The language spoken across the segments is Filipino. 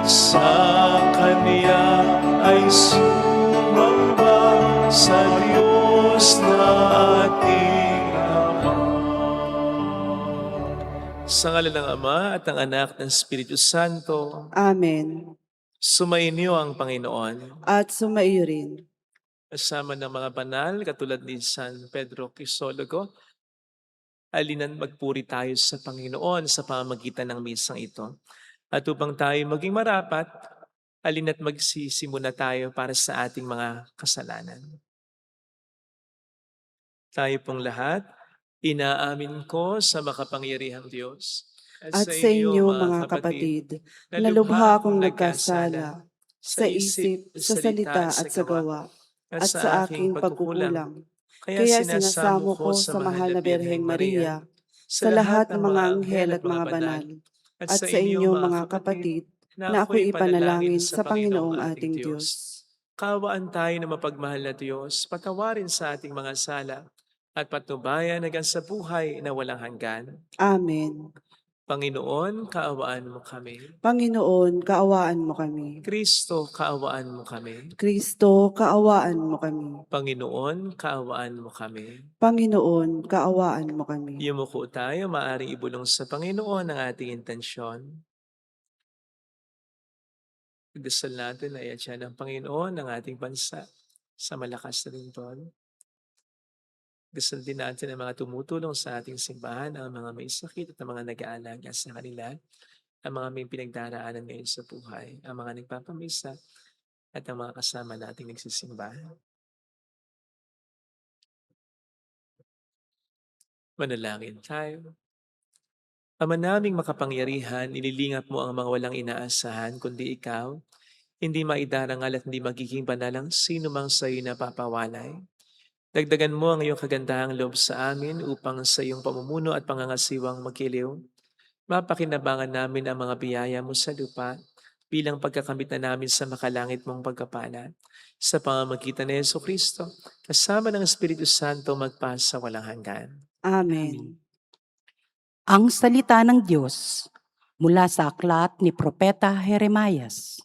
sa Kanya ay sumamba sa Diyos na ating Ama. Sa ngalan ng Ama at ng Anak at ng Espiritu Santo. Amen. Sumainyo ang Panginoon. At sumaiyo rin. Kasama ng mga banal, katulad ni San Pedro Crisologo, alinan magpuri tayo sa Panginoon sa pamamagitan ng misang ito. At upang tayo maging marapat, alina't magsisimula tayo para sa ating mga kasalanan. Tayo pong lahat, inaamin ko sa makapangyarihang Diyos At sa inyo, mga kapatid, na lubha akong nagkasala sa isip, sa salita at sa gawa, at sa aking pagkukulang. Kaya sinasamo ko sa mahal na Birheng Maria, sa lahat ng mga anghel at mga banal, at sa inyo, mga kapatid, na ako'y ipanalangin sa Panginoong ating Diyos. Kawaan tayo na mapagmahal na Diyos, patawarin sa ating mga sala, at patnubayan hanggang sa buhay na walang hanggan. Amen. Panginoon, kaawaan mo kami. Panginoon, kaawaan mo kami. Kristo, kaawaan mo kami. Kristo, kaawaan mo kami. Panginoon, kaawaan mo kami. Panginoon, kaawaan mo kami. Yumuko tayo, maaaring ibulong sa Panginoon ang ating intensyon. Dasal natin na iatya ng Panginoon ang ating bansa sa malakas na lindol. Dasal din natin ang mga tumutulong sa ating simbahan, ang mga may sakit at ang mga nag-aalaga sa kanila, ang mga may pinagdaraanan ngayon sa buhay, ang mga nagpapamisa at ang mga kasama nating nagsisimba. Manalangin tayo. Ama naming makapangyarihan, ililingap mo ang mga walang inaasahan, kundi ikaw, hindi maidarangal at hindi magiging banal ang sino mang sa iyo napapawalay. Dagdagan mo ang iyong kagandahang loob sa amin upang sa iyong pamumuno at pangangasiwang magiliw, mapakinabangan namin ang mga biyaya mo sa lupa bilang pagkakamit na namin sa makalangit mong pagkapala. Sa pamamagitan ni Jesucristo, kasama ng Espiritu Santo magpasa walang hanggan. Amen. Ang salita ng Diyos mula sa aklat ni Propeta Jeremias.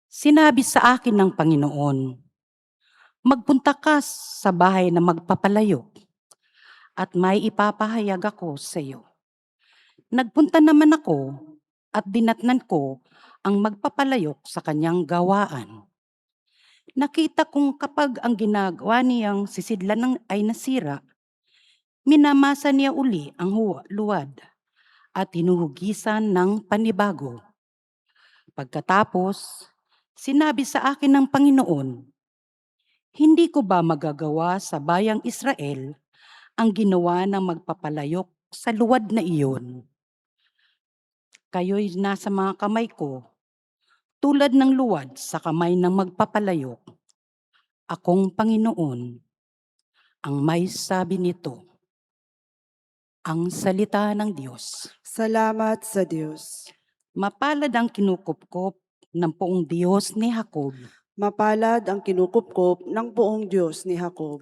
Sinabi sa akin ng Panginoon, magpunta ka sa bahay na magpapalayok at may ipapahayag ako sa iyo. Nagpunta naman ako at dinatnan ko ang magpapalayok sa kanyang gawaan. Nakita kong kapag ang ginagawa niyang sisidlan ay nasira, minamasa niya uli ang luwad at hinuhugisan ng panibago. Pagkatapos, sinabi sa akin ng Panginoon, hindi ko ba magagawa sa bayang Israel ang ginawa ng magpapalayok sa luwad na iyon? Kayo'y nasa mga kamay ko, tulad ng luwad sa kamay ng magpapalayok. Akong Panginoon, ang may sabi nito. Ang salita ng Diyos. Salamat sa Diyos. Mapalad ang kinukupkop ng poong Diyos ni Jacob. Mapalad ang kinukupkop ng buong Diyos ni Jacob.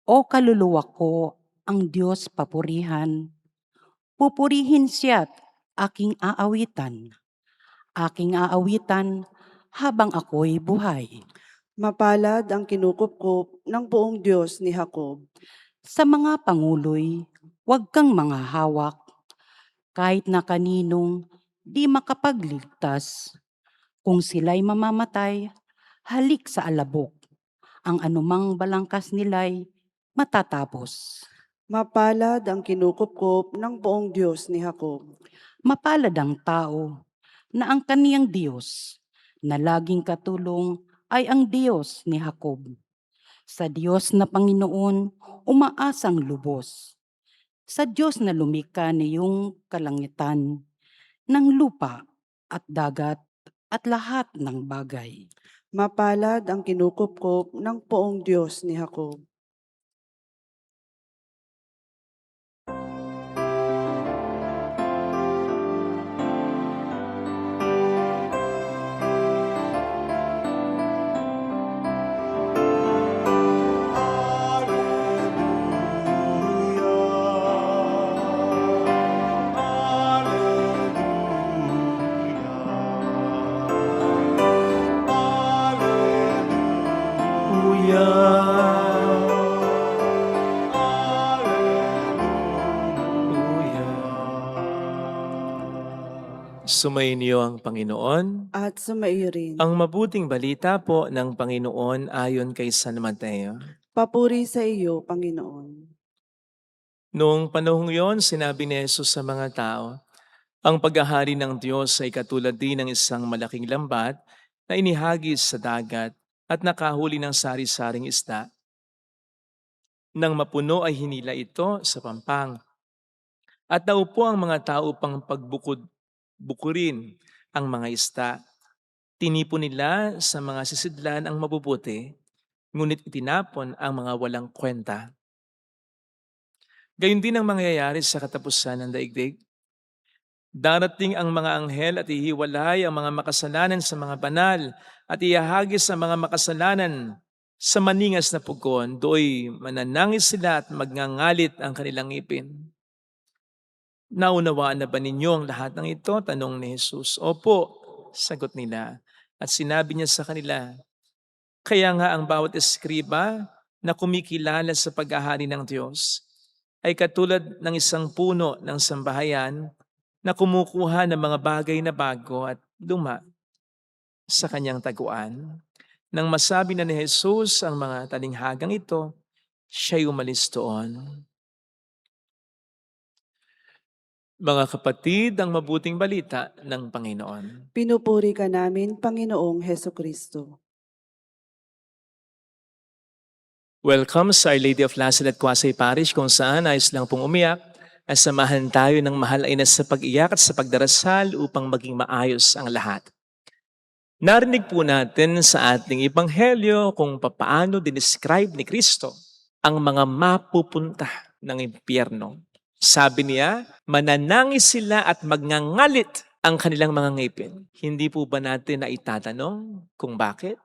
O kaluluwa ko, ang Diyos papurihan. Pupurihin siya't aking aawitan. Aking aawitan habang ako'y buhay. Mapalad ang kinukupkop ng buong Diyos ni Jacob. Sa mga panguloy, huwag kang mga hawak. Kahit na kaninong di makapagligtas. Kung sila'y mamamatay, halik sa alabok. Ang anumang balangkas nila'y matatapos. Mapalad ang kinukupkop ng buong Diyos ni Jacob. Mapalad ang tao na ang kaniyang Diyos na laging katulong ay ang Diyos ni Jacob. Sa Diyos na Panginoon, umaasang lubos. Sa Diyos na lumikha niyong kalangitan, ng lupa at dagat at lahat ng bagay. Mapalad ang kinukupkop ng buong Diyos ni Jacob. Sumainyo ang Panginoon. At sumaiyo rin. Ang mabuting balita po ng Panginoon ayon kay San Mateo. Papuri sa iyo, Panginoon. Noong panahong yon, sinabi ni Jesus sa mga tao, ang paghahari ng Diyos ay katulad din ng isang malaking lambat na inihagis sa dagat at nakahuli ng sari-saring isda. Nang mapuno ay hinila ito sa pampang. At naupo ang mga tao upang bukurin ang mga isda. Tinipon nila sa mga sisidlan ang mabubuti, ngunit itinapon ang mga walang kwenta. Gayon din ang mangyayari sa katapusan ng daigdig. Darating ang mga anghel at ihiwalay ang mga makasalanan sa mga banal at ihahagis ang mga makasalanan sa maningas na pugon. Do'y mananangis sila at magngangalit ang kanilang ngipin. Naunawaan na ba ninyo ang lahat ng ito? Tanong ni Jesus. Opo, sagot nila. At sinabi niya sa kanila, kaya nga ang bawat eskriba na kumikilala sa paghahari ng Diyos ay katulad ng isang puno ng sambahayan na kumukuha ng mga bagay na bago at luma sa kanyang taguan. Nang masabi na ni Jesus ang mga talinghagang ito, siya'y umalis doon. Mga kapatid, ang mabuting balita ng Panginoon. Pinupuri ka namin, Panginoong Hesukristo. Welcome sa Our Lady of Lazaret Quasay Parish kung saan ayos lang pong umiyak at samahan tayo ng mahal ay sa pag-iyak at sa pagdarasal upang maging maayos ang lahat. Narinig po natin sa ating Ebanghelyo kung papaano dinescribe ni Kristo ang mga mapupunta ng impyerno. Sabi niya, mananangis sila at magngangalit ang kanilang mga ngipin. Hindi po ba natin na itatanong kung bakit?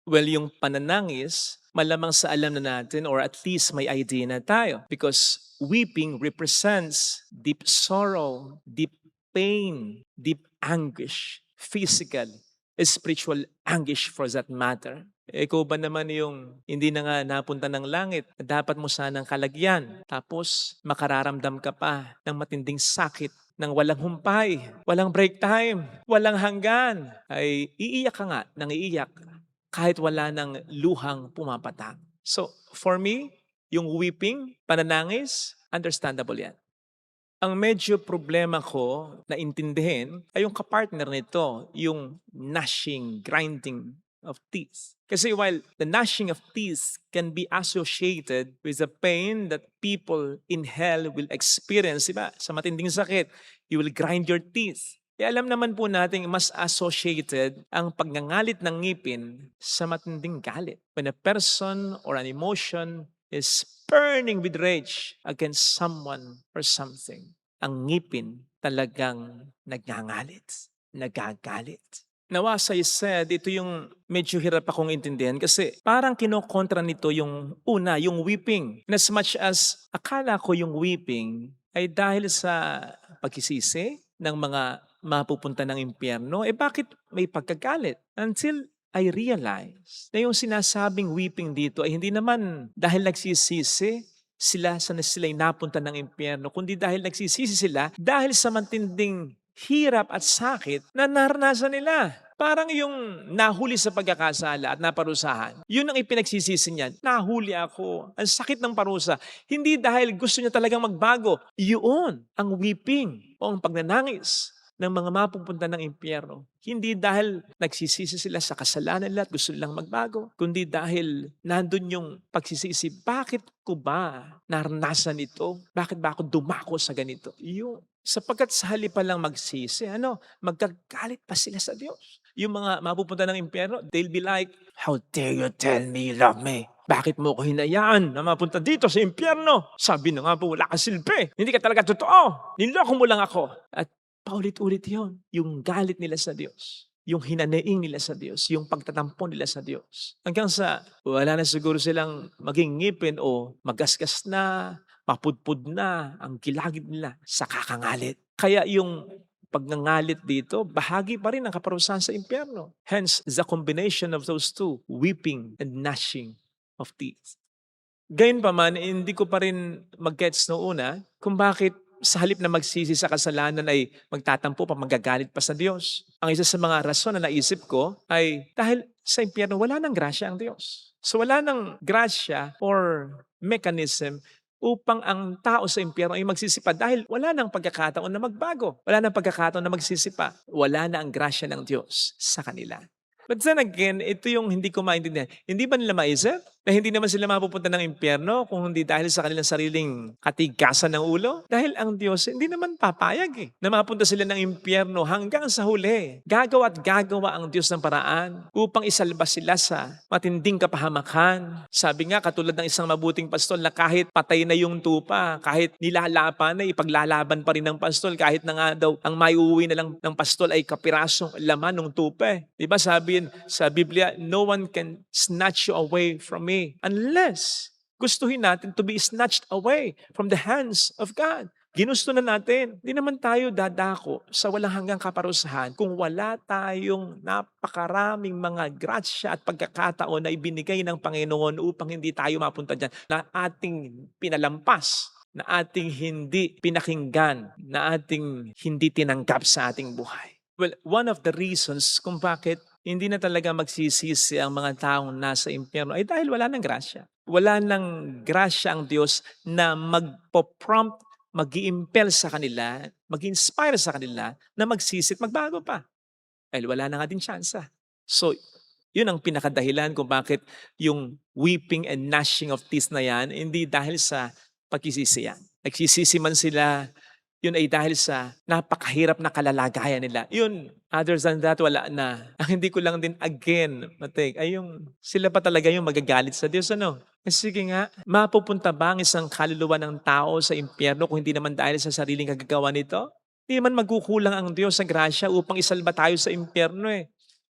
Well, yung pananangis, malamang sa alam na natin or at least may idea na tayo. Because weeping represents deep sorrow, deep pain, deep anguish, physical, spiritual anguish for that matter. Ikaw ba naman yung hindi na nga napunta ng langit, dapat mo sanang kalagyan, tapos makararamdam ka pa ng matinding sakit, ng walang humpay, walang break time, walang hanggan, ay iiyak ka nga ng iiyak kahit wala ng luhang pumapatak. So, for me, yung weeping, pananangis, understandable yan. Ang medyo problema ko na intindihin ay yung kapartner nito, yung gnashing, grinding of teeth. Kasi while the gnashing of teeth can be associated with the pain that people in hell will experience, diba? Sa matinding sakit, you will grind your teeth. Alam naman po natin mas associated ang pagngangalit ng ngipin sa matinding galit. When a person or an emotion is burning with rage against someone or something, ang ngipin talagang nagngangalit, nagagalit. Now, as I said, ito yung medyo hirap akong intindihan kasi parang kinokontra nito yung una, yung weeping. And as much as akala ko yung weeping ay dahil sa pagkisisi ng mga mapupunta ng impyerno, bakit may pagkagalit? Until I realized na yung sinasabing weeping dito ay hindi naman dahil nagsisisi sila'y napunta ng impyerno, kundi dahil nagsisisi sila dahil sa matinding hirap at sakit na naranasan nila. Parang yung nahuli sa pagkakasala at naparusahan, yun ang ipinagsisisi niyan. Nahuli ako. Ang sakit ng parusa. Hindi dahil gusto niya talagang magbago. Yun ang weeping o ang pagnanangis ng mga mapupunta ng impyerno. Hindi dahil nagsisisi sila sa kasalanan nila at gusto nilang magbago, kundi dahil nandun yung pagsisisi, bakit ko ba naranasan ito? Bakit ba ako dumako sa ganito? Yun. Sapagkat sa halip pa lang magsisi, magkagalit pa sila sa Diyos. Yung mga mapupunta ng impyerno, they'll be like, how dare you tell me you love me? Bakit mo ko hinayaan na mapunta dito sa impyerno? Sabi na nga po, wala ka silbi. Hindi ka talaga totoo. Niloko mo lang ako. At paulit-ulit yun. Yung galit nila sa Diyos. Yung hinanaing nila sa Diyos. Yung pagtatampon nila sa Diyos. Hanggang sa wala na siguro silang maging ngipin o magasgas na, mapudpud na ang kilagid nila sa kakangalit. Kaya yung pagngangalit dito, bahagi pa rin ng kaparusahan sa impyerno. Hence, the combination of those two, weeping and gnashing of teeth. Gayun pa man, hindi ko pa rin mag-gets noong una kung bakit sa halip na magsisi sa kasalanan ay magtatampo pa, magagalit pa sa Diyos. Ang isa sa mga rason na naisip ko ay dahil sa impyerno wala nang grasya ang Diyos. So wala nang grasya or mechanism upang ang tao sa impyerno ay magsisipa dahil wala nang pagkakataon na magbago. Wala nang pagkakataon na magsisipa. Wala na ang grasya ng Diyos sa kanila. But then again, ito yung hindi ko maintindihan. Hindi ba nila maisip na hindi naman sila mapupunta ng impyerno kung hindi dahil sa kanilang sariling katigasan ng ulo? Dahil ang Diyos hindi naman papayag na mapunta sila ng impyerno hanggang sa huli. Gagawa at gagawa ang Diyos ng paraan upang isalba sila sa matinding kapahamakan. Sabi nga, katulad ng isang mabuting pastol na kahit patay na yung tupa, kahit nilalapan na, ipaglalaban pa rin ng pastol, kahit na nga daw ang maiuwi na lang ng pastol ay kapirasong laman ng tupa. Diba sabi sa Biblia, no one can snatch you away from me unless gustuhin natin to be snatched away from the hands of God. Ginusto na natin. Hindi naman tayo dadako sa walang hanggang kaparusahan kung wala tayong napakaraming mga grasya at pagkakataon na ibinigay ng Panginoon upang hindi tayo mapunta dyan na ating pinalampas, na ating hindi pinakinggan, na ating hindi tinanggap sa ating buhay. Well, one of the reasons kung bakit hindi na talaga magsisisi ang mga taong nasa impyerno ay dahil wala nang grasya. Wala nang grasya ang Diyos na magpo-prompt, mag-i-impel sa kanila, mag-inspire sa kanila na magsisit, magbago pa. Dahil wala na nga din tsansa. So, yun ang pinakadahilan kung bakit yung weeping and gnashing of teeth na yan, hindi dahil sa pagkisisi yan. Nagsisisi man sila, yun ay dahil sa napakahirap na kalalagayan nila. Yun, other than that, wala na. Ang hindi ko lang din again, Matig, ay yung sila pa talaga yung magagalit sa Diyos. Ano? Sige nga, mapupunta ba ang isang kaluluwa ng tao sa impyerno kung hindi naman dahil sa sariling kagagawa nito? Hindi man magkukulang ang Diyos sa grasya upang isalba tayo sa impyerno eh.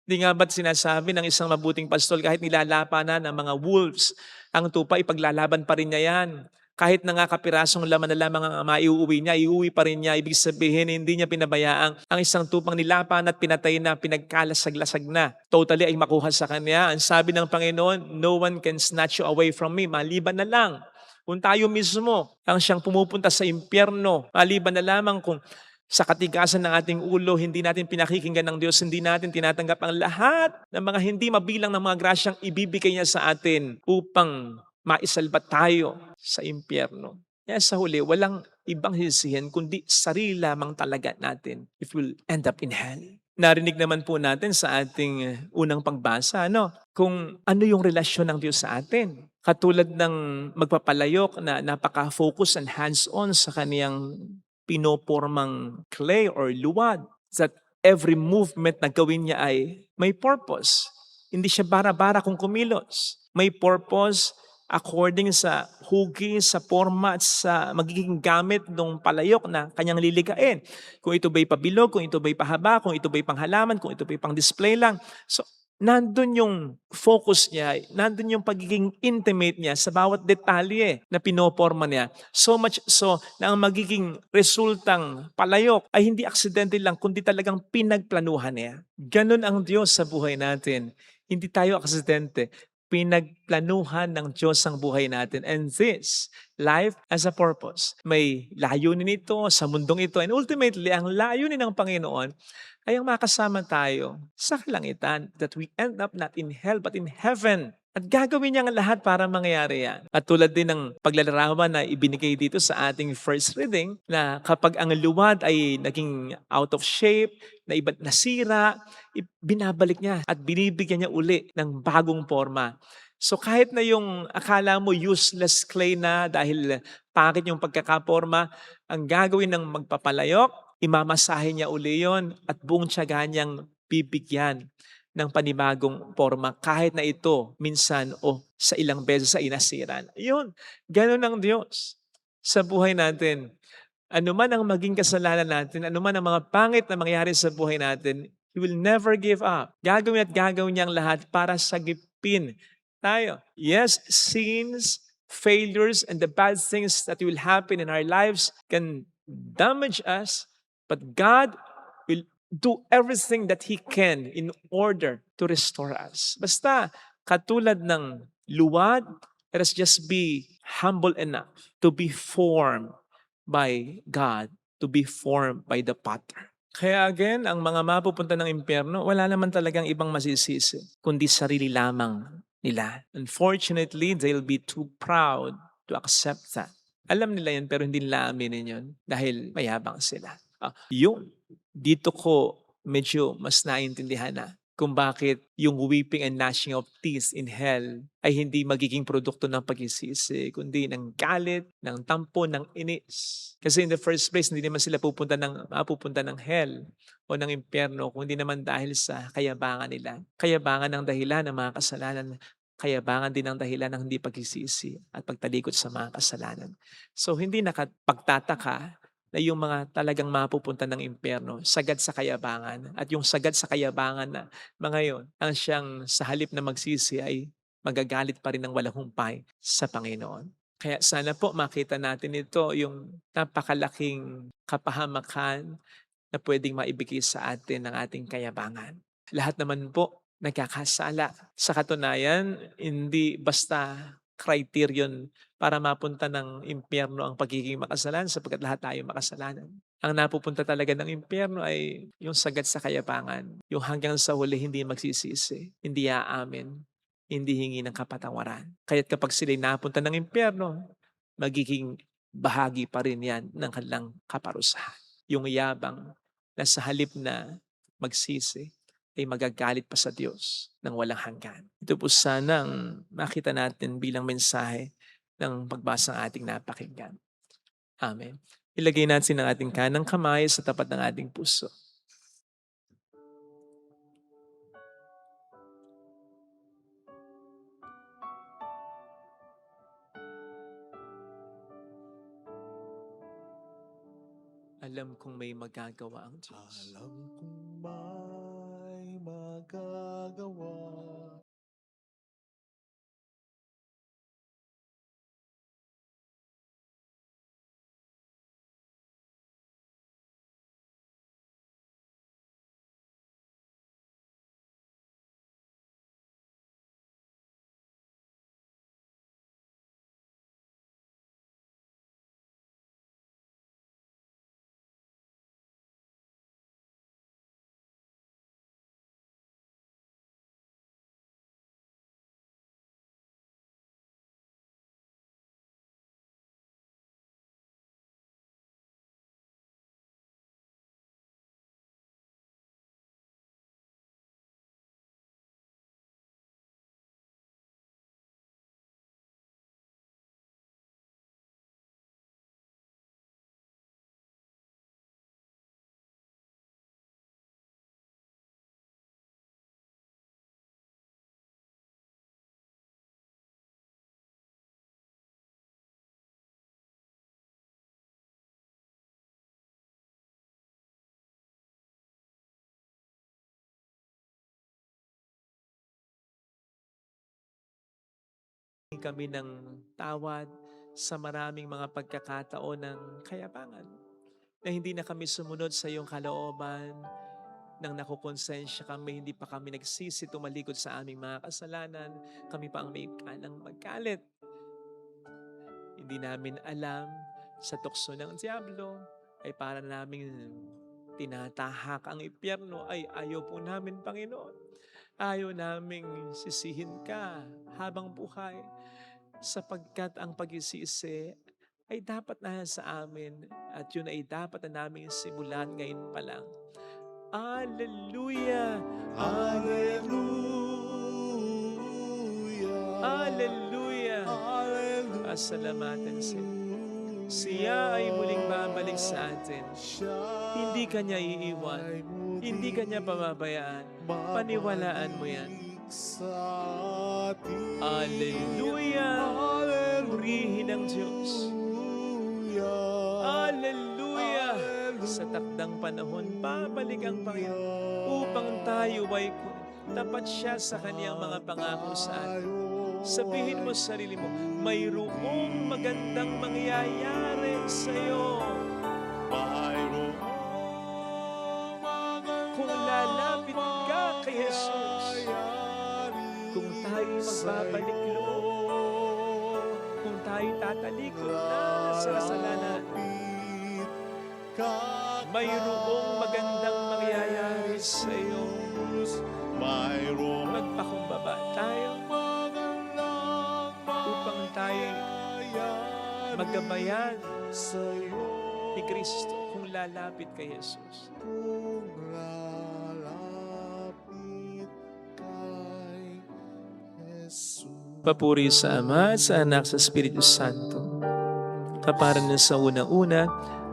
Hindi nga ba't sinasabi ng isang mabuting pastol kahit nilalapanan ng mga wolves, ang tupa ipaglalaban pa rin niya yan. Kahit na nga kapirasong laman na lamang ang maiuwi niya, iuwi pa rin niya. Ibig sabihin, hindi niya pinabayaan ang isang tupang nilapan at pinatay na, pinagkalasag-lasag na. Totally ay makuha sa kanya. Ang sabi ng Panginoon, no one can snatch you away from me. Maliban na lang kung tayo mismo ang siyang pumupunta sa impyerno. Maliban na lamang kung sa katigasan ng ating ulo, hindi natin pinakikinggan ng Diyos, hindi natin tinatanggap ang lahat ng mga hindi mabilang ng mga grasyang ibibigay niya sa atin upang maisalba tayo sa impyerno. Kaya sa huli, walang ibang sisihin kundi sarili lamang talaga natin if we'll end up in hell. Narinig naman po natin sa ating unang pagbasa, kung ano yung relasyon ng Diyos sa atin. Katulad ng magpapalayok na napaka-focus and hands-on sa kaniyang pinopormang clay or luwad, that every movement na gawin niya ay may purpose. Hindi siya bara-bara kung kumilos. May purpose according sa hugis, sa forma at sa magiging gamit ng palayok na kanyang lilikain. Kung ito ba'y pabilog, kung ito ba'y pahaba, kung ito ba'y panghalaman, kung ito ba'y pang-display lang. So, nandun yung focus niya, nandun yung pagiging intimate niya sa bawat detalye na pinoporma niya. So much so na ang magiging resultang palayok ay hindi aksidente lang, kundi talagang pinagplanuhan niya. Ganon ang Diyos sa buhay natin. Hindi tayo aksidente. Pinagplanuhan ng Diyos ang buhay natin. And this, life as a purpose. May layunin ito sa mundong ito. And ultimately, ang layunin ng Panginoon ay ang makasama tayo sa kalangitan, that we end up not in hell but in heaven. At gagawin niya ang lahat para mangyari yan. At tulad din ng paglalarawan na ibinigay dito sa ating first reading, na kapag ang luwad ay naging out of shape, na iba't nasira, binabalik niya at binibigyan niya uli ng bagong forma. So kahit na yung akala mo useless clay na dahil pangit yung pagkakaporma, ang gagawin ng magpapalayok, imamasahe niya uli yon at buong tiyaga niyang bibigyan ng panibagong forma kahit na ito minsan o sa ilang beses sa inasiran. Yun, ganun ang Diyos sa buhay natin. Ano man ang maging kasalanan natin, ano man ang mga pangit na mangyari sa buhay natin, He will never give up. Gagawin at gagawin niya ang lahat para sagipin tayo. Yes, sins, failures, and the bad things that will happen in our lives can damage us, but God will do everything that He can in order to restore us. Basta, katulad ng luwad, let us just be humble enough to be formed by God to be formed by the potter. Kaya again, ang mga mapupunta ng impyerno, wala naman talagang ibang masisisi, kundi sarili lamang nila. Unfortunately, they'll be too proud to accept that. Alam nila yun, pero hindi nila aminin yun dahil mayabang sila. Yun, dito ko medyo mas naintindihan na kung bakit yung weeping and gnashing of teeth in hell ay hindi magiging produkto ng pagsisisi, kundi ng galit, ng tampo, ng inis. Kasi in the first place, hindi naman sila mapupunta ng hell o ng impyerno, kundi naman dahil sa kayabangan nila. Kayabangan ng dahilan ng mga kasalanan, kayabangan din ng dahilan ng hindi pagsisisi at pagtalikod sa mga kasalanan. So hindi nakapagtataka na yung mga talagang mapupunta ng impyerno, sagad sa kayabangan. At yung sagad sa kayabangan na mga yon, ang siyang sa halip na magsisi ay magagalit pa rin ng walang humpay sa Panginoon. Kaya sana po makita natin ito, yung napakalaking kapahamakan na pwedeng maibigay sa atin ng ating kayabangan. Lahat naman po nagkakasala. Sa katunayan, hindi basta criterion para mapunta ng impyerno ang pagiging makasalanan sapagkat lahat tayo makasalanan. Ang napupunta talaga ng impyerno ay yung sagad sa kayabangan, yung hanggang sa huli hindi magsisisi, hindi aamin, hindi hingi ng kapatawaran. Kaya't kapag sila'y napunta ng impyerno, magiging bahagi pa rin yan ng kanilang kaparusahan. Yung yabang na sa halip na magsisi, ay magagalit pa sa Diyos ng walang hanggan. Ito po sanang makita natin bilang mensahe ng pagbasa ng ating napakinggan. Amen. Ilagay natin ang ating kanang kamay sa tapat ng ating puso. Alam kong may magagawa ang Diyos. Alam kong may magagawa. Kami ng tawad sa maraming mga pagkakataon ng kayabangan na hindi na kami sumunod sa iyong kalooban, nang nakukonsensya kami, hindi pa kami nagsisi tumalikod sa aming mga kasalanan, kami pa ang may kanang magkalit. Hindi namin alam sa tukso ng Diablo ay para namin tinatahak ang impyerno ay ayaw po namin, Panginoon. Ayaw naming sisihin ka habang buhay sapagkat ang pagsisisi ay dapat na sa amin at yun ay dapat na namin simulan ngayon pa lang. Hallelujah! Hallelujah. Hallelujah! Hallelujah. Pasalamatan siya. Siya ay muling babalik sa atin. Hindi ka niya iiwan. Hindi ka niya pababayaan. Paniwalaan mo yan. Hallelujah! Purihin ang Diyos. Hallelujah! Sa takdang panahon, babalik ang Panginoon upang tayo ay tapat siya sa kaniyang mga pangako sa atin. Sabihin mo sa sarili mo, mayroong magandang mangyayari sa iyo. Kung lalapit ka kay Jesus, kung tayo magbabalik loob, kung tayo tatalikod na sa kasalanan, mayroong magandang mangyayari sa iyo. Mayroong Magpakumbaba tayo upang tayo magabayan sa'yo ni Kristo kung lalapit kay Jesus. kung lalapit kay Jesus. Papuri sa Ama, sa Anak, sa Espiritu Santo. Kaparan na sa unang-una,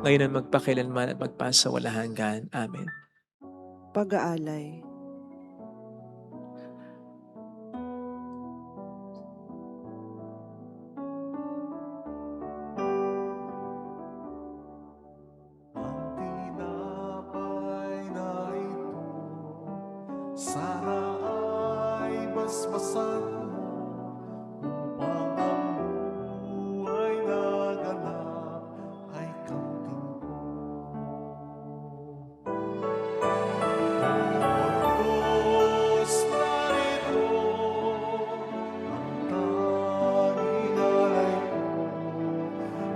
ngayon ang magpakailanman at magpasawalang hanggan. Amen. Pag-aalay. Ang tinapay na ito, sana ay basbasan mo upang ang buhay na ganap ay kamtin ko. Diyos narito, ang tanging alay ko,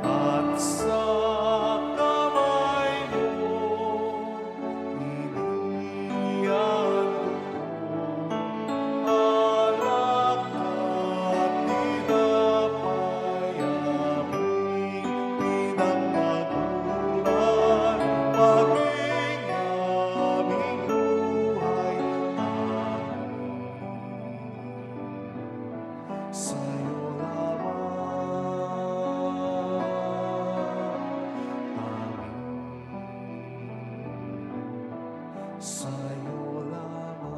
at sa kamay mo inihandog ko alak at tinapay aming pinagmaguran, maging aming buhay sa'yo sa'yo lamang.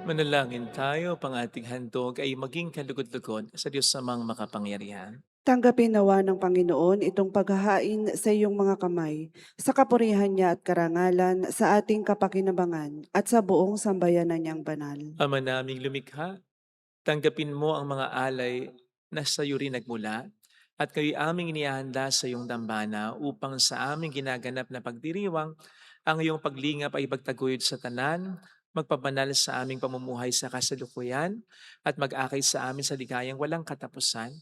Manalangin tayo, pang ating handog ay maging kalugod-lugod sa Diyos samang makapangyarihan. Tanggapin nawa ng Panginoon itong paghahain sa iyong mga kamay, sa kapurihan niya at karangalan, sa ating kapakinabangan, at sa buong sambayanan niyang banal. Ama naming lumikha, tanggapin mo ang mga alay na sa iyo rin nagmula at kayo'y aming inihanda sa iyong dambana upang sa aming ginaganap na pagdiriwang ang iyong paglingap ay pagtaguyod sa tanan, magpabanal sa aming pamumuhay sa kasalukuyan at mag-akay sa amin sa ligayang walang katapusan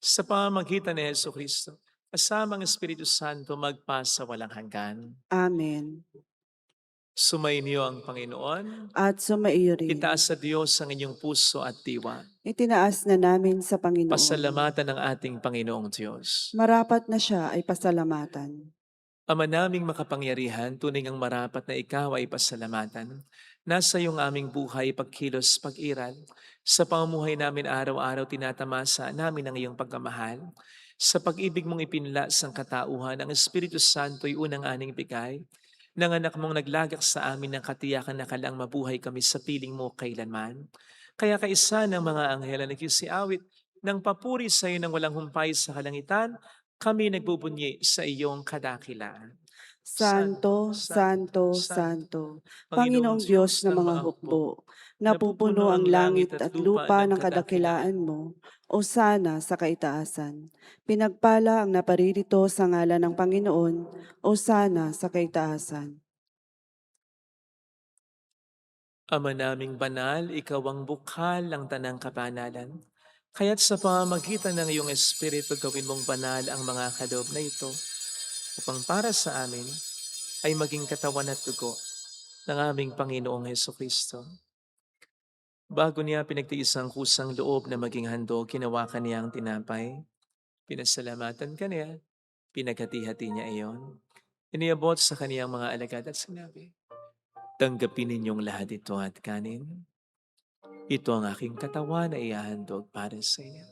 sa pamamagitan ni Jesucristo. Kasama ang Espiritu Santo magpasa walang hanggan. Amen. Sumainyo ang Panginoon. At sumaiyo rin. Itaas sa Diyos ang inyong puso at diwa. Itinaas na namin sa Panginoon. Pasalamatan ng ating Panginoong Diyos. Marapat na siya ay pasalamatan. Ama naming makapangyarihan, tunay ngang marapat na ikaw ay pasalamatan. Nasa iyong aming buhay, pagkilos, pag-iral. Sa pamumuhay namin araw-araw, tinatamasa namin ang iyong pagmamahal. Sa pag-ibig mong ipinlas ang katauhan, ang Espiritu Santo'y unang aning bigay. Nang anak mong naglagak sa amin ng katiyakan na kalaang mabuhay kami sa piling mo kailanman. Kaya kaisa ng mga anghel na nagkisiawit ng papuri sa iyo ng walang humpay sa kalangitan, kami nagbubunyi sa iyong kadakilaan. Santo, Santo, Santo, Panginoong Diyos ng mga hukbo, napupuno ang langit at lupa ng kadakilaan mo, o sana sa kaitaasan. Pinagpala ang naparirito sa ngalan ng Panginoon, o sana sa kaitaasan. Ama naming banal, ikaw ang bukal ng tanang kapanalan. Kaya't sa pamamagitan ng iyong Espiritu, gawin mong banal ang mga kaloob na ito, upang para sa amin ay maging katawan at dugo ng aming Panginoong Hesukristo. Bago niya pinagtiis ang kusang loob na maging handog, kinawakan niya ang tinapay. Pinasalamatan ka niya, pinaghati-hati niya iyon. Iniabot sa kaniyang mga alagad at sinabi, tanggapin ninyong lahat ito at kanin. Ito ang aking katawan na ihahandog para sa inyo.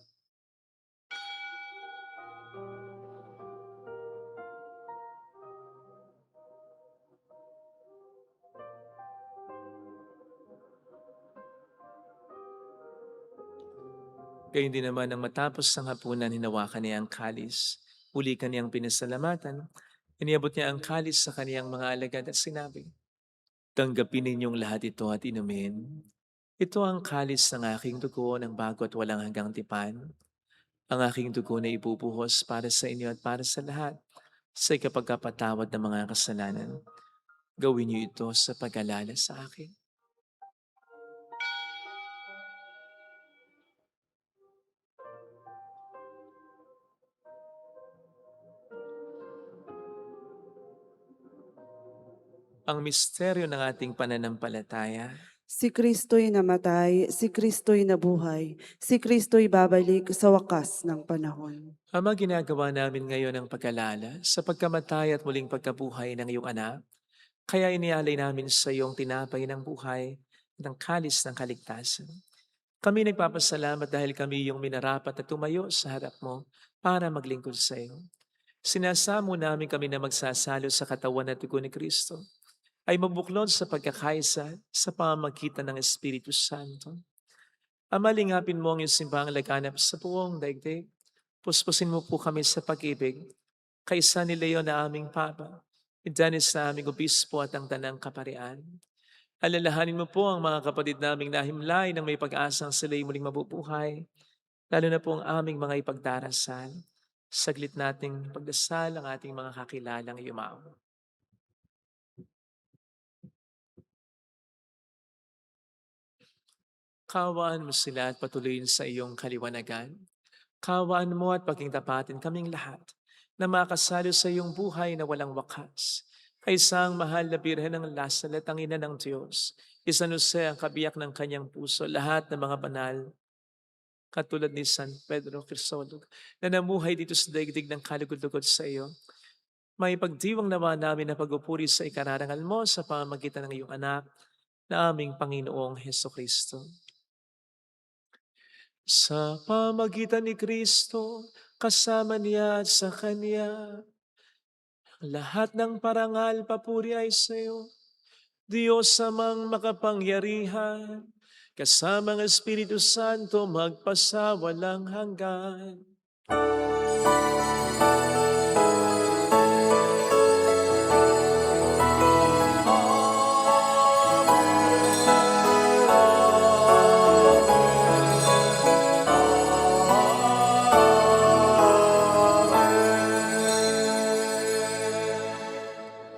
Gayun din naman nang matapos ang hapunan, hinawakan niya ang kalis. Uli kaniyang pinasalamatan. Iniabot niya ang kalis sa kaniyang mga alagad at sinabi, tanggapin ninyong lahat ito at inumin. Ito ang kalis ng aking dugo ng bago at walang hanggang tipan. Ang aking dugo na ibubuhos para sa inyo at para sa lahat sa ikapagkapatawad ng mga kasalanan. Gawin niyo ito sa pag-alala sa akin. Ang misteryo ng ating pananampalataya. Si Kristo'y namatay, si Kristo'y nabuhay, si Kristo'y babalik sa wakas ng panahon. Ama, ginagawa namin ngayon ang pag-alala sa pagkamatay at muling pagkabuhay ng iyong anak. Kaya inialay namin sa iyong tinapay ng buhay at ang kalis ng kaligtasan. Kami nagpapasalamat dahil kami yung minarapat at tumayo sa harap mo para maglingkod sa iyo. Sinasamo namin kami na magsasalo sa katawan at dugo ni Kristo ay mabuklod sa pagkakaisa sa pamamagitan ng Espiritu Santo. Ama, lingapin mo ang iyong simbahang laganap sa buong daigdig. Puspusin mo po kami sa pag-ibig, kaisa ni Leo na aming Papa, Idanis sa aming obispo at ang tanang kaparian. Alalahanin mo po ang mga kapatid naming nahimlay ng may pag-asang sila'y muling mabubuhay, lalo na po ang aming mga ipagdarasal. Saglit nating pagdasal ang ating mga kakilalang yumao. Kawaan mo sila at patuloyin sa iyong kaliwanagan. Kawaan mo at paging tapatin kaming lahat na makasalo sa iyong buhay na walang wakas. Ay isang mahal na birhen ng lasal at ang ina ng Diyos. Isanuse ang kabiyak ng kanyang puso, lahat ng mga banal, katulad ni San Pedro Crisolog, na namuhay dito sa daigdig ng kalugod-lugod sa iyo. May pagdiwang nawa namin na pagupuri sa ikararangal mo sa pamamagitan ng iyong anak na aming Panginoong Heso Kristo. Sa pamagitan ni Kristo, kasama niya at sa Kanya, lahat ng parangal papuri ay sa iyo, Diyos amang makapangyarihan, kasama ng Espiritu Santo magpasawalang hanggan.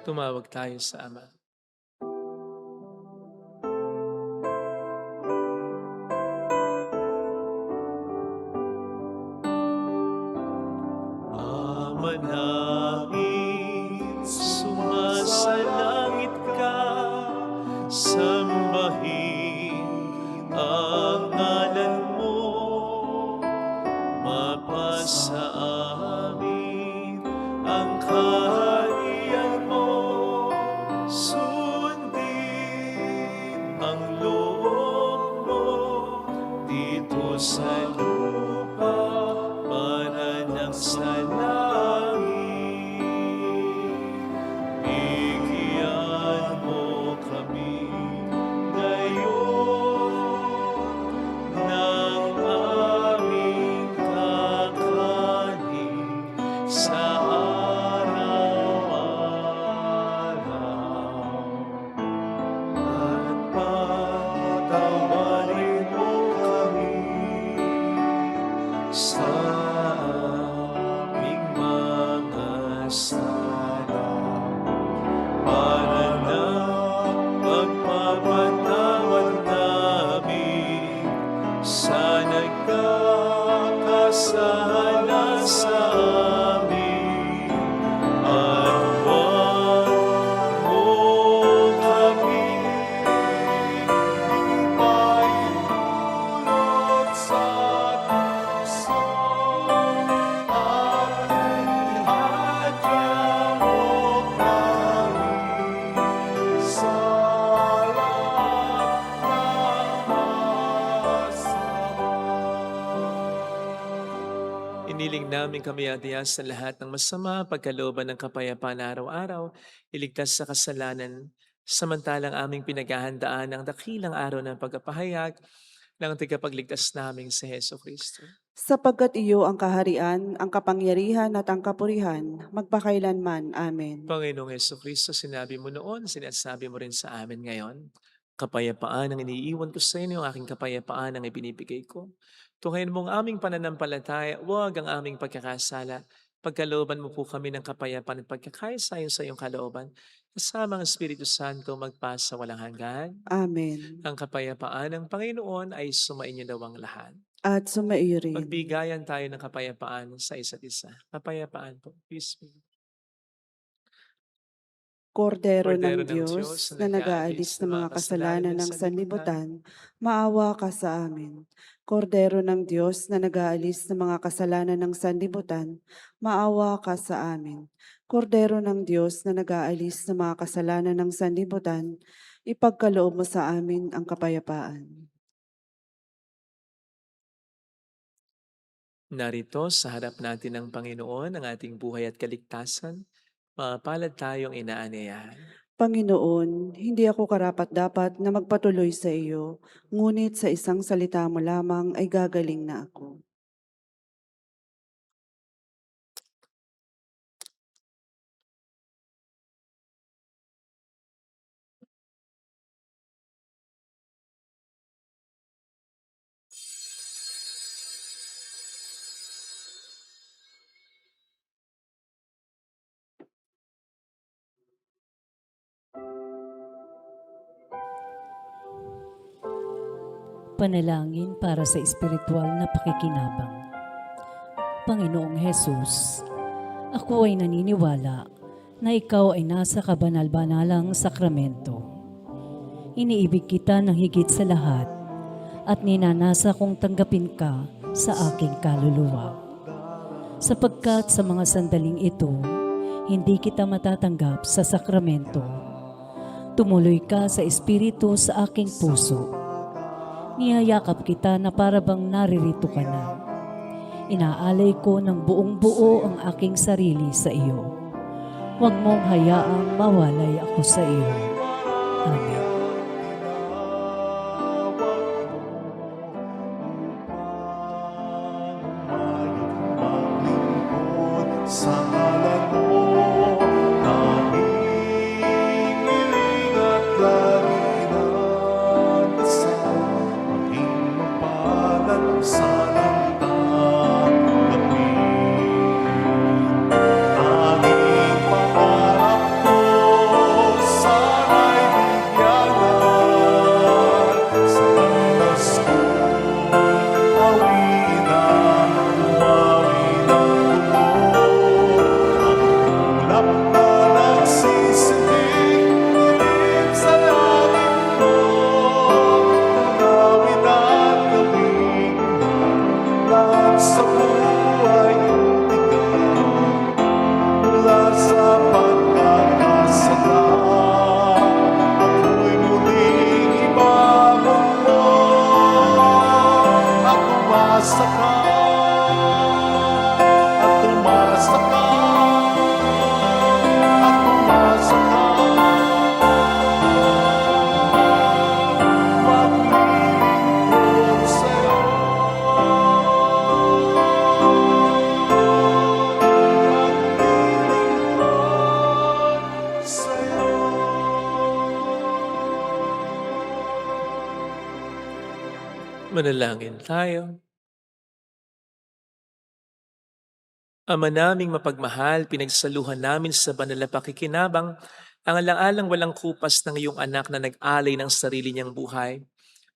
Tumawag tayo sa Ama. Ama namin, sumasalangit ka, sambahin ang ngalan mo, mapasa amin ang kaharian mo, sundin ang loob mo dito sa lupa para ng sa langit. Bigyan mo kami ngayon ng aming kakanin sa araw-araw. At patawarin mo kami sa aming mga sala, para na pagpapatawad namin sa nagkakasala sa amin. At huwag mo kami maidulot sa tukso, at ihadya mo kami sa lahat ng masama. Iniling namin kami atiya sa lahat ng masama, pagkalooban ng kapayapaan araw-araw, iligtas sa kasalanan, samantalang aming pinaghahandaan ang dakilang araw ng pagpapahayag ng tagapagligtas naming si Heso Kristo. Sapagkat iyo ang kaharian, ang kapangyarihan at ang kapurihan, magpakailanman. Amen. Panginoong Heso Kristo, sinabi mo noon, sinasabi mo rin sa amin ngayon, kapayapaan ang iniiwan ko sa inyo, aking kapayapaan ang ibinibigay ko. Tungayin mong aming pananampalataya, huwag ang aming pagkakasala. Pagkalooban mo po kami ng kapayapaan at pagkakaisa sa iyong kalooban. Kasama ang Espiritu Santo magpasa walang hanggan. Amen. Ang kapayapaan ng Panginoon ay sumainyo daw ang lahat. At sumaiyo rin. Magbigayan tayo ng kapayapaan sa isa't isa. Kapayapaan po. Peace be. Kordero ng Kordero ng Diyos na nag-aalis ng mga kasalanan ng sanlibutan, maawa ka sa amin. Kordero ng Diyos na nag-aalis ng mga kasalanan ng sanlibutan, maawa ka sa amin. Kordero ng Diyos na nag-aalis ng mga kasalanan ng sanlibutan, ipagkaloob mo sa amin ang kapayapaan. Narito sa harap natin ng Panginoon ang ating buhay at kaligtasan. Mapalad tayong inaanyayahan. Panginoon, hindi ako karapat-dapat na magpatuloy sa iyo, ngunit sa isang salita mo lamang ay gagaling na ako. Panalangin para sa espiritual na pakikinabang. Panginoong Hesus, ako ay naniniwala na ikaw ay nasa kabanal-banalang sakramento. Iniibig kita ng higit sa lahat at ninanasa kong tanggapin ka sa aking kaluluwa. Sapagkat sa mga sandaling ito, hindi kita matatanggap sa sakramento. Tumuloy ka sa espiritu sa aking puso. Niyayakap kita na parabang naririto ka na. Inaalay ko ng buong buo ang aking sarili sa iyo. Huwag mong hayaang mawalay ako sa iyo. Amen. Sa ngalan mo, naming piling at laginasal, maging mapalad sanang tanggapin. Tanging pangarap ko, sana'y bigyanan, sa landas ko, awi na dugo. Ulap na nagsisilbing dilim sa langit ko, tunawin at gawing lahat sa buhay ikaw. Mula sa pagkakasala, ako'y muling ibangon mo at umasa ka. At umasa ka, at umasa ka. Maglilingkod sa'yo, maglilingkod sa'yo. Manalangin tayo. Ama naming mapagmahal, pinagsaluhan namin sa banal na pakikinabang ang alaalang walang kupas ng iyong anak na nag-alay ng sarili niyang buhay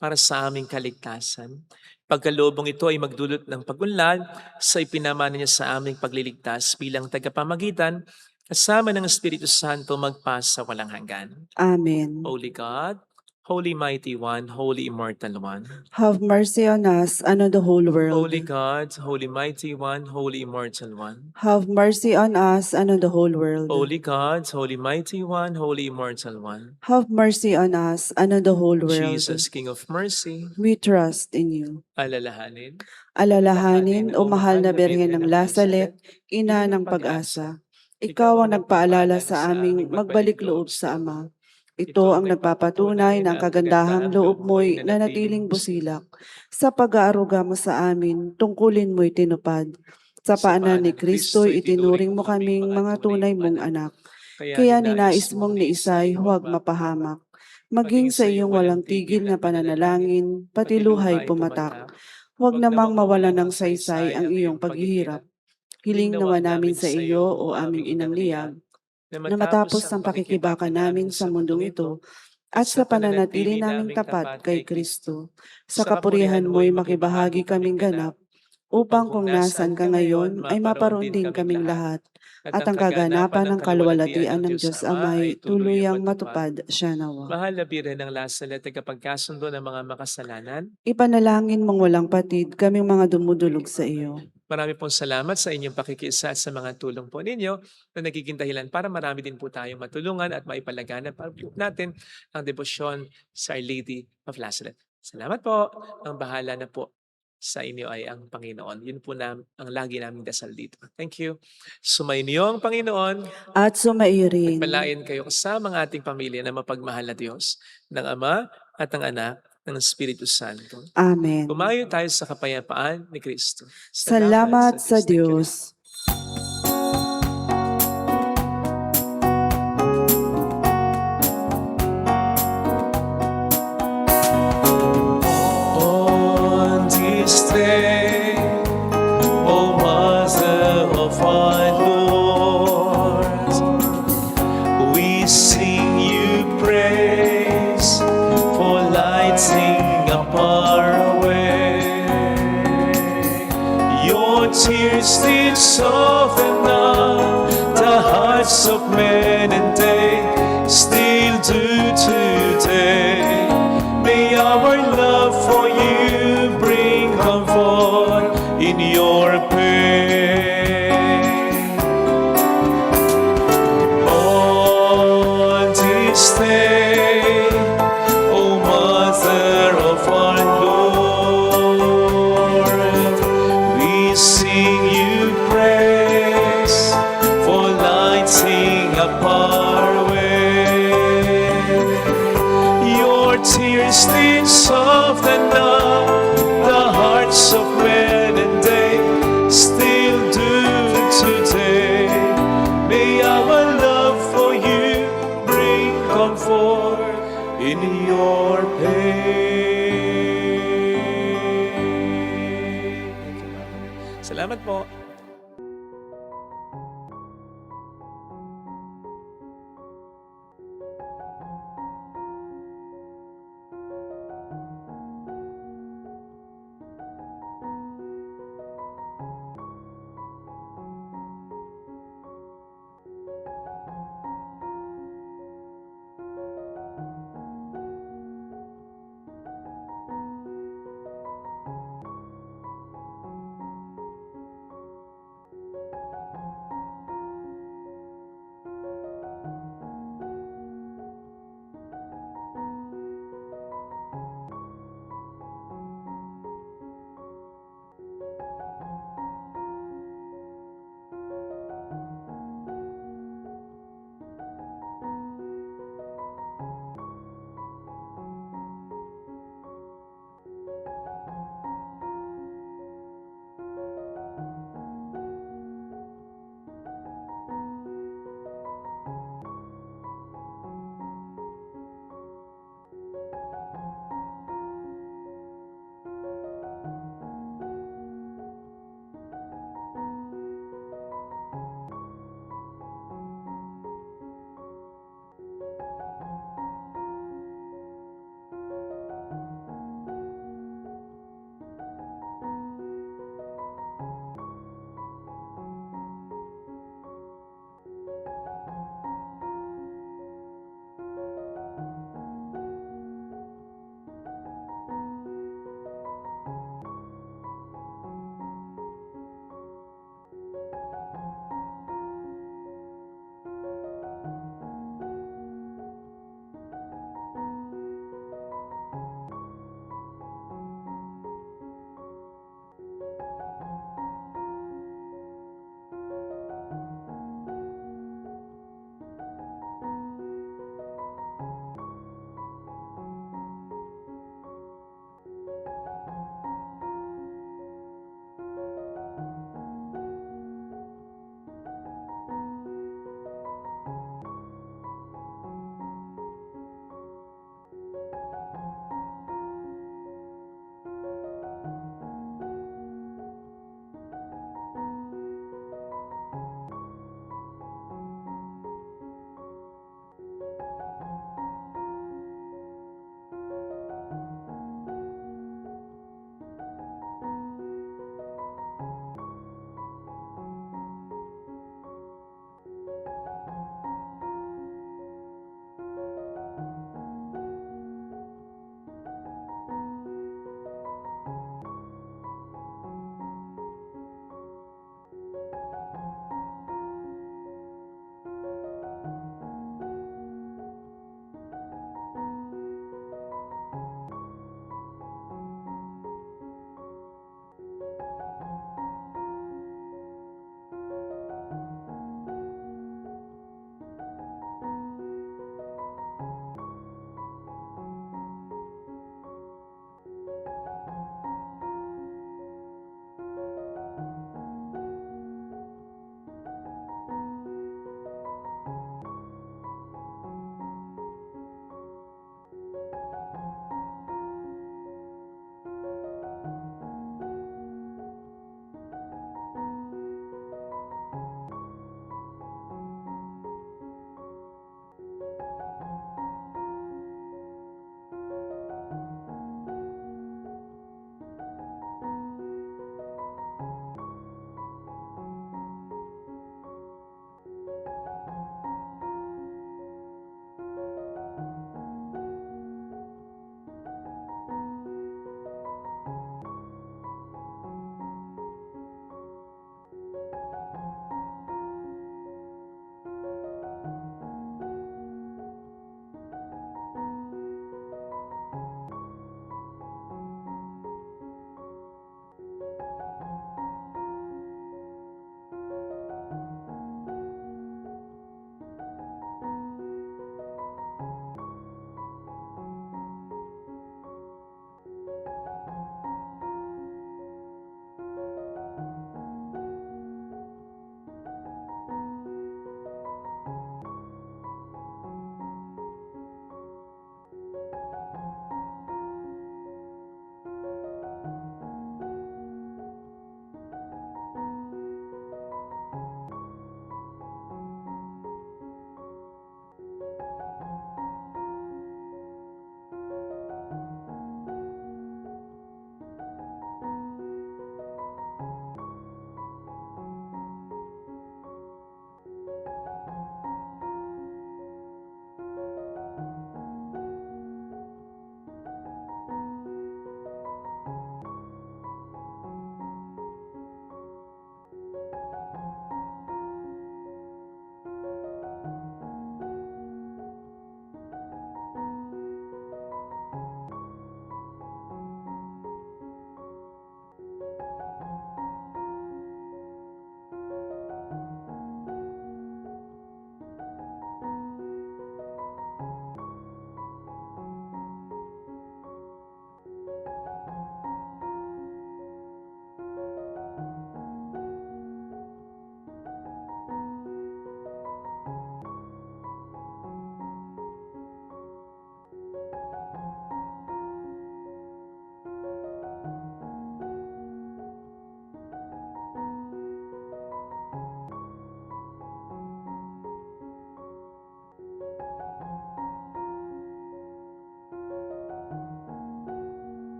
para sa aming kaligtasan. Pagkalobong ito ay magdulot ng pagunlad sa ipinamana niya sa aming pagliligtas bilang tagapamagitan kasama ng Espiritu Santo magpasa walang hanggan. Amen. Holy God, Holy Mighty One, Holy Immortal One. Have mercy on us and on the whole world. Holy God, Holy Mighty One, Holy Immortal One. Have mercy on us and on the whole world. Holy God, Holy Mighty One, Holy Immortal One. Have mercy on us and on the whole world. Jesus, King of Mercy, We trust in you. alalahanin. Alalahanin, o mahal na Birhen ng Lasalet, ina ng pag-asa. Ikaw ang nagpaalala sa aming magbalik loob sa Ama. Ito ang nagpapatunay ng kagandahang loob mo'y nanatiling busilak. Sa pag-aaruga mo sa amin, tungkulin mo'y tinupad. Sa paanan ni Kristo'y itinuring mo kaming mga tunay mong anak. Kaya ninais mong niisay huwag mapahamak. Maging sa iyong walang tigil na pananalangin, pati luhay pumatak. Huwag namang mawala ng saysay ang iyong paghihirap. Hiling nawa namin sa iyo, o aming inang liyag, na matapos ang pakikibaka namin sa mundong ito at sa pananatili naming tapat kay Kristo, sa kapurihan mo'y makibahagi kaming ganap, upang kung nasan ka ngayon ay maparoon din kaming lahat. at ang kaganapan ng kaluwalhatian ng Diyos Ama'y tuluyang matupad siya nawa. Mahal na Birhen ng Lasal at tagapagkasundo ng mga makasalanan, Ipanalangin mong walang patid kaming mga dumudulog sa iyo. marami pong salamat sa inyong pakikiisa at sa mga tulong po ninyo na nagiging dahilan para marami din po tayong matulungan at maipalaganap natin ang debosyon sa Our Lady of Lazareth. Salamat po. Ang bahala na po sa inyo ay ang Panginoon. Yun po ang lagi naming dasal dito. Thank you. Sumainyo ang Panginoon. At sumairin. Pagpalain kayo kasama ng ating pamilya na mapagmahal na Diyos, ng Ama at ng Anak, ng Espiritu Santo. Amen. Kumayo tayo sa kapayapaan ni Kristo. Salamat sa Thank you. Diyos. On this day, O Mother of our Lord, we sing you praise for lighting up our way. Your tears did soften up the hearts of men, and they still do today. May our love for you bring comfort in your pain. On this day, O Mother of our Lord, we sing you praise for lighting up our way. Your tears did soften up the hearts of men, and they still do today. May our love for you bring comfort in your pain. Salamat po.